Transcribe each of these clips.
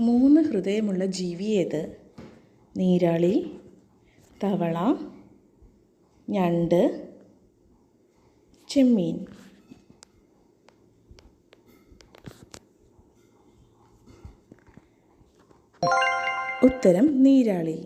മൂന്ന് ഹൃദയമുള്ള ജീവി ഏത്? നീരാളി, തവള, ഞണ്ട്, ചെമ്മീൻ. ഉത്തരം നീരാളി.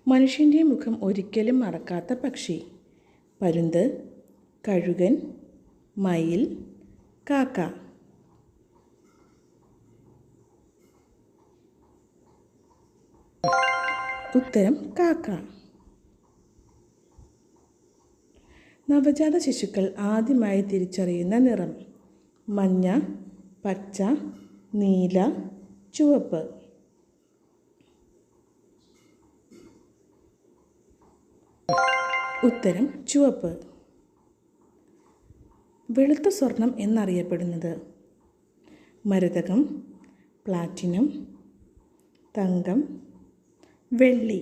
മനുഷ്യൻ്റെ മുഖം ഒരിക്കലും മറക്കാത്ത പക്ഷി. പരുന്ത്, കഴുകൻ, മയിൽ, കാക്ക. ഉത്തരം കാക്ക. നവജാത ശിശുക്കൾ ആദ്യമായി തിരിച്ചറിയുന്ന നിറം. മഞ്ഞ, പച്ച, നീല, ചുവപ്പ്. ഉത്തരം ചുവപ്പ്. വെളുത്ത സ്വർണം എന്നറിയപ്പെടുന്നത്. മരതകം, പ്ലാറ്റിനം, തങ്കം, വെള്ളി.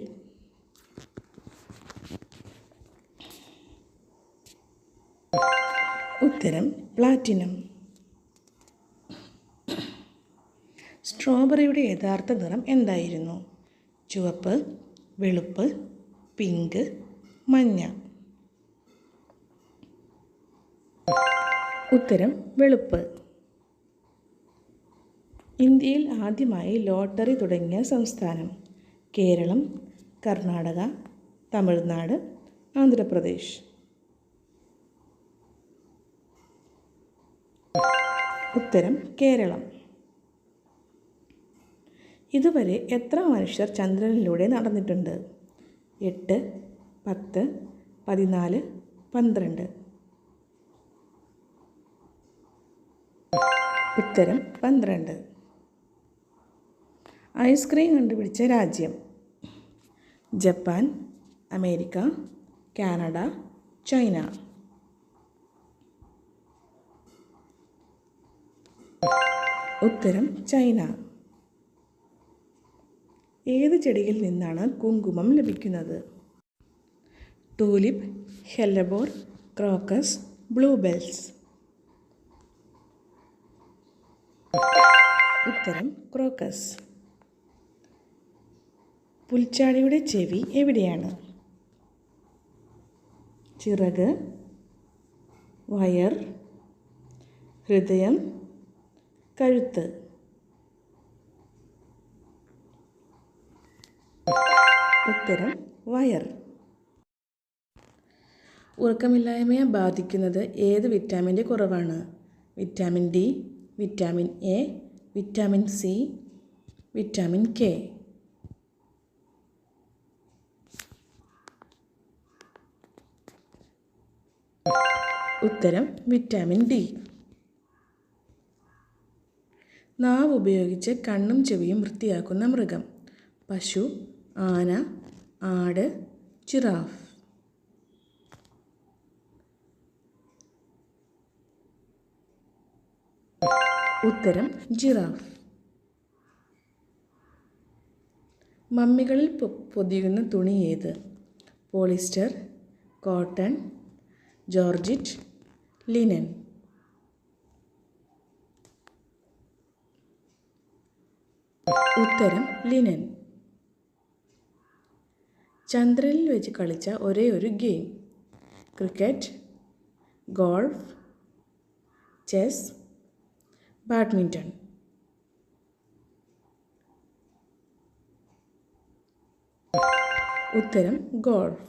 ഉത്തരം പ്ലാറ്റിനം. സ്ട്രോബെറിയുടെ യഥാർത്ഥ നിറം എന്തായിരുന്നു? ചുവപ്പ്, വെളുപ്പ്, പിങ്ക്, മഞ്ഞ. ഉത്തരം വെളുപ്പ്. ഇന്ത്യയിൽ ആദ്യമായി ലോട്ടറി തുടങ്ങിയ സംസ്ഥാനം. കേരളം, കർണാടക, തമിഴ്നാട്, ആന്ധ്രാപ്രദേശ്. ഉത്തരം കേരളം. ഇതുവരെ എത്ര മനുഷ്യർ ചന്ദ്രനിലൂടെ നടന്നിട്ടുണ്ട്? 8, 10, 14, 12. ഉത്തരം 12. ഐസ്ക്രീം കണ്ടുപിടിച്ച രാജ്യം. Japan, America, Canada, China. ഉത്തരം ചൈന. ഏത് ചെടിയിൽ നിന്നാണ് കുങ്കുമം ലഭിക്കുന്നത്? Tulip, ഹെല്ലബോർ, crocus, bluebells. ഉത്തരം ക്രോക്കസ്. പുൽച്ചാടിയുടെ ചെവി എവിടെയാണ്? ചിറക്, വയർ, ഹൃദയം, കഴുത്ത്. ഉത്തരം വയർ. ഉറക്കമില്ലായ്മയെ ബാധിക്കുന്നത് ഏത് വിറ്റാമിൻ്റെ കുറവാണ്? Vitamin D, vitamin A, vitamin C, vitamin K. ഉത്തരം വിറ്റാമിൻ ഡി. നാവ് ഉപയോഗിച്ച് കണ്ണും ചെവിയും വൃത്തിയാക്കുന്ന മൃഗം. പശു, ആന, ആട്, ജിറാഫ്. ഉത്തരം ജിറാഫ്. മമ്മികളിൽ പൊതിയുന്ന തുണി ഏത്? Polyester, cotton, georgette, linen. ഉത്തരം ലിനൻ. ചന്ദ്രനിൽ വെച്ച് കളിച്ച ഒരേ ഒരു game. Cricket, golf, chess, badminton. ഉത്തരം ഗോൾഫ്.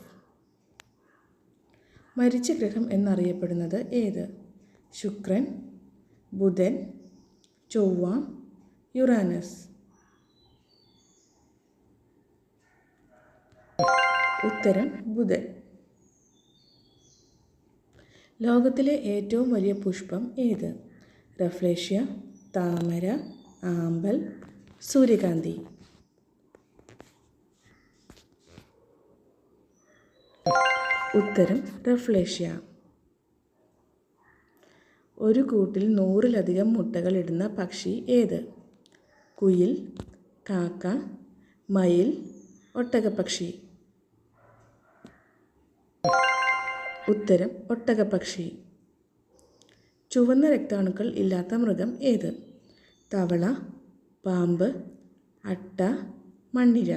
മരിച്ച ഗ്രഹം എന്നറിയപ്പെടുന്നത് ഏത്? ശുക്രൻ, ബുധൻ, ചൊവ്വ, യുറാനസ്. ഉത്തരം ബുധൻ. ലോകത്തിലെ ഏറ്റവും വലിയ പുഷ്പം ഏത്? റഫ്ലേഷ്യ, താമര, ആമ്പൽ, സൂര്യകാന്തി. ഉത്തരം റഫ്ലേഷ്യ. ഒരു കൂട്ടിൽ 100-ലധികം മുട്ടകൾ ഇടുന്ന പക്ഷി ഏത്? കുയിൽ, കാക്ക, മയിൽ, ഒട്ടകപ്പക്ഷി. ഉത്തരം ഒട്ടകപ്പക്ഷി. ചുവന്ന രക്താണുക്കൾ ഇല്ലാത്ത മൃഗം ഏത്? തവള, പാമ്പ്, അട്ട, മണ്ണിര.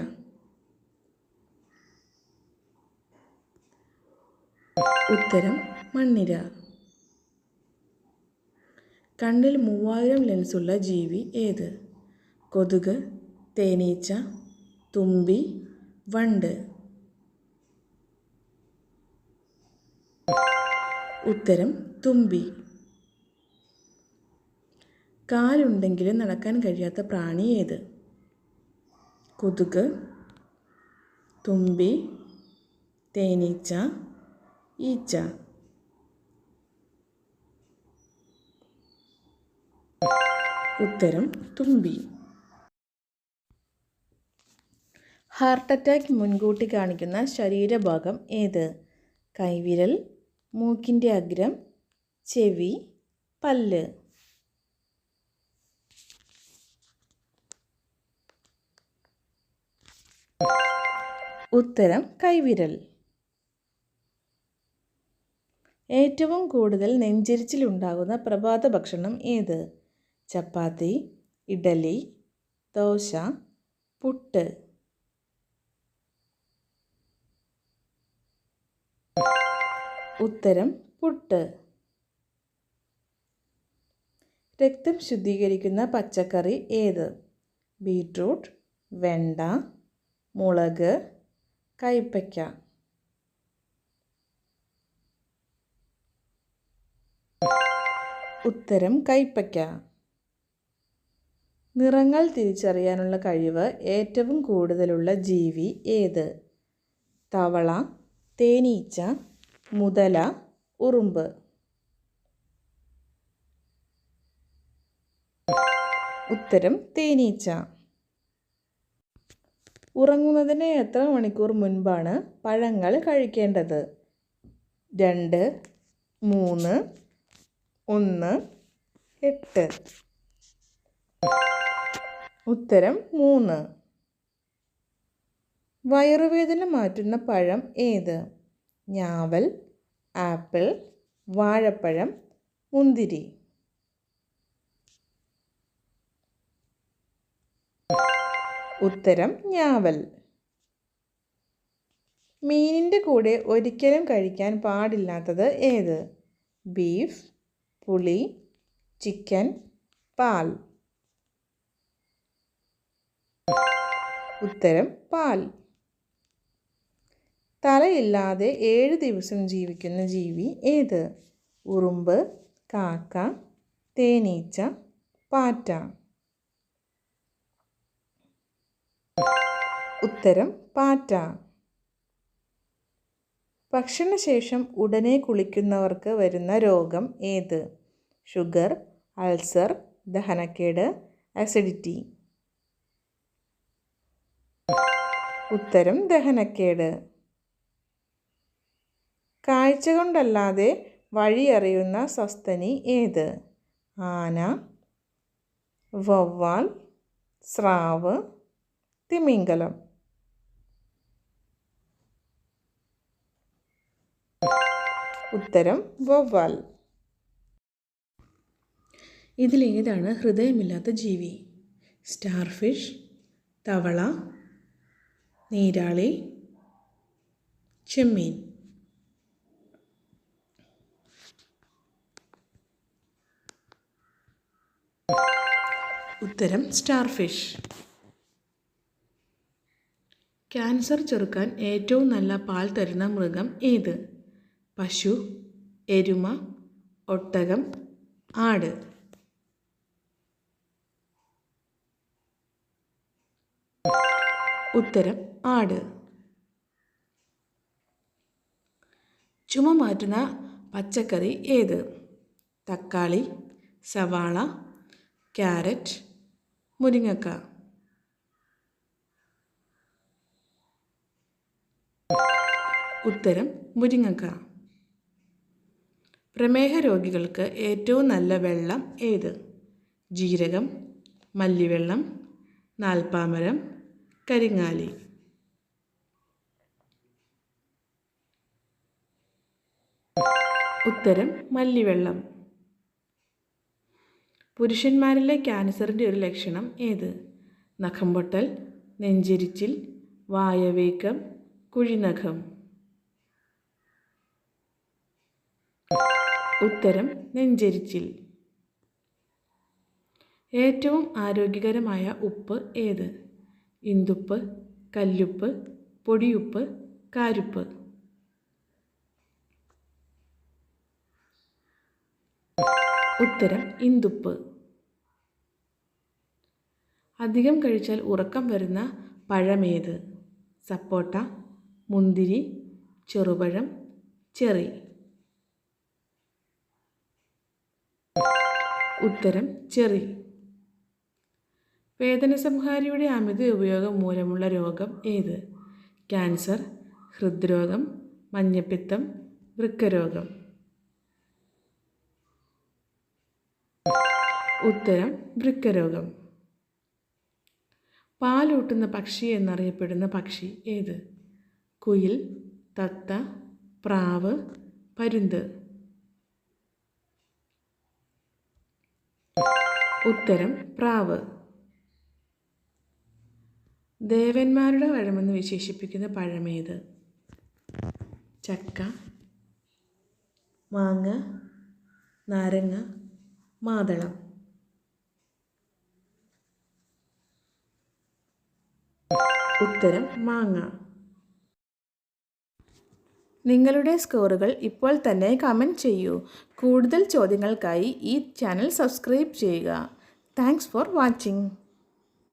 ഉത്തരം മണ്ണിര. കണ്ണിൽ 3000 ലെൻസുള്ള ജീവി ഏത്? കൊതുക്, തേനീച്ച, തുമ്പി, വണ്ട്. ഉത്തരം തുമ്പി. കാലുണ്ടെങ്കിലും നടക്കാൻ കഴിയാത്ത പ്രാണി ഏത്? കൊതുക്, തുമ്പി, തേനീച്ച, ഈച്ച. ഉത്തരം തുമ്പി. ഹാർട്ട് അറ്റാക്ക് മുൻകൂട്ടി കാണിക്കുന്ന ശരീരഭാഗം ഏത്? കൈവിരൽ, മൂക്കിൻ്റെ അഗ്രം, ചെവി, പല്ല്. ഉത്തരം കൈവിരൽ. ഏറ്റവും കൂടുതൽ നെഞ്ചെരിച്ചിലുണ്ടാകുന്ന പ്രഭാത ഭക്ഷണം ഏത്? ചപ്പാത്തി, ഇഡലി, ദോശ, പുട്ട്. ഉത്തരം പുട്ട്. രക്തം ശുദ്ധീകരിക്കുന്ന പച്ചക്കറി ഏത്? ബീറ്റ്റൂട്ട്, വെണ്ട, മുളക്, കൈപ്പയ്ക്ക. ഉത്തരം കൈപ്പയ്ക്ക. നിറങ്ങൾ തിരിച്ചറിയാനുള്ള കഴിവ് ഏറ്റവും കൂടുതലുള്ള ജീവി ഏത്? തവള, തേനീച്ച, മുതല, ഉറുമ്പ്. ഉത്തരം തേനീച്ച. ഉറങ്ങുന്നതിന് എത്ര മണിക്കൂർ മുൻപാണ് പഴങ്ങൾ കഴിക്കേണ്ടത്? 2, 3, 1, 8. ഉത്തരം 3. വയറുവേദന മാറ്റുന്ന പഴം ഏത്? ഞാവൽ, ആപ്പിൾ, വാഴപ്പഴം, മുന്തിരി. ഉത്തരം ഞാവൽ. മീനിൻ്റെ കൂടെ ഒരിക്കലും കഴിക്കാൻ പാടില്ലാത്തത് ഏത്? ബീഫ്, പുളി, ചിക്കൻ, പാൽ. ഉത്തരം പാൽ. തലയില്ലാതെ 7 ദിവസം ജീവിക്കുന്ന ജീവി ഏത്? ഉറുമ്പ്, കാക്ക, തേനീച്ച, പാറ്റ. ഉത്തരം പാറ്റ. ഭക്ഷണശേഷം ഉടനെ കുളിക്കുന്നവർക്ക് വരുന്ന രോഗം ഏത്? ഷുഗർ, അൾസർ, ദഹനക്കേട്, അസിഡിറ്റി. ഉത്തരം ദഹനക്കേട്. കാഴ്ച കൊണ്ടല്ലാതെ വഴിയറിയുന്ന സസ്തനി ഏത്? ആന, വവ്വാൽ, സ്രാവ്, തിമിംഗലം. ഉത്തരം വവ്വാൽ. ഇതിലേതാണ് ഹൃദയമില്ലാത്ത ജീവി? സ്റ്റാർഫിഷ്, തവള, നീരാളി, ചെമ്മീൻ. ഉത്തരം സ്റ്റാർഫിഷ്. ക്യാൻസർ ചെറുക്കാൻ ഏറ്റവും നല്ല പാൽ തരുന്ന മൃഗം ഏത്? പശു, എരുമ, ഒട്ടകം, ആട്. ഉത്തരം ആട്. ചുമ മാറ്റുന്ന പച്ചക്കറി ഏത്? തക്കാളി, സവാള, ക്യാരറ്റ്, മുരിങ്ങക്ക. ഉത്തരം മുരിങ്ങക്ക. പ്രമേഹ രോഗികൾക്ക് ഏറ്റവും നല്ല വെള്ളം ഏത്? ജീരകം, മല്ലിവെള്ളം, നാൽപ്പാമരം, കരിങ്ങാലി. ഉത്തരം മല്ലിവെള്ളം. പുരുഷന്മാരിലെ ക്യാൻസറിൻ്റെ ഒരു ലക്ഷണം ഏത്? നഖം പൊട്ടൽ, നെഞ്ചെരിച്ചിൽ, വായവീക്കം, കുഴിനഖം. ഉത്തരം നെഞ്ചെരിച്ചിൽ. ഏറ്റവും ആരോഗ്യകരമായ ഉപ്പ് ഏത്? ഇന്ദുപ്പ്, കല്ലുപ്പ്, പൊടിയുപ്പ്, കാരുപ്പ്. ഉത്തരം ഇന്ദുപ്പ്. അധികം കഴിച്ചാൽ ഉറക്കം വരുന്ന പഴമേത്? സപ്പോട്ട, മുന്തിരി, ചെറുപഴം, ചെറി. ഉത്തരം ചെറി. വേദനസംഹാരിയുടെ അമിത ഉപയോഗം മൂലമുള്ള രോഗം ഏത്? ക്യാൻസർ, ഹൃദ്രോഗം, മഞ്ഞപ്പിത്തം, വൃക്കരോഗം. ഉത്തരം വൃക്കരോഗം. പാലൂട്ടുന്ന പക്ഷി എന്നറിയപ്പെടുന്ന പക്ഷി ഏത്? കുയിൽ, തത്ത, പ്രാവ്, പരുന്ത്. ഉത്തരം പ്രാവ്. ദേവന്മാരുടെ പഴമെന്ന് വിശേഷിപ്പിക്കുന്ന പഴമേത്? ചക്ക, മാങ്ങ, നാരങ്ങ, മാതളം. ഉത്തരം മാങ്ങ. നിങ്ങളുടെ സ്കോറുകൾ ഇപ്പോൾ തന്നെ കമൻറ്റ് ചെയ്യൂ. കൂടുതൽ ചോദ്യങ്ങൾക്കായി ഈ ചാനൽ സബ്സ്ക്രൈബ് ചെയ്യുക. Thanks for watching.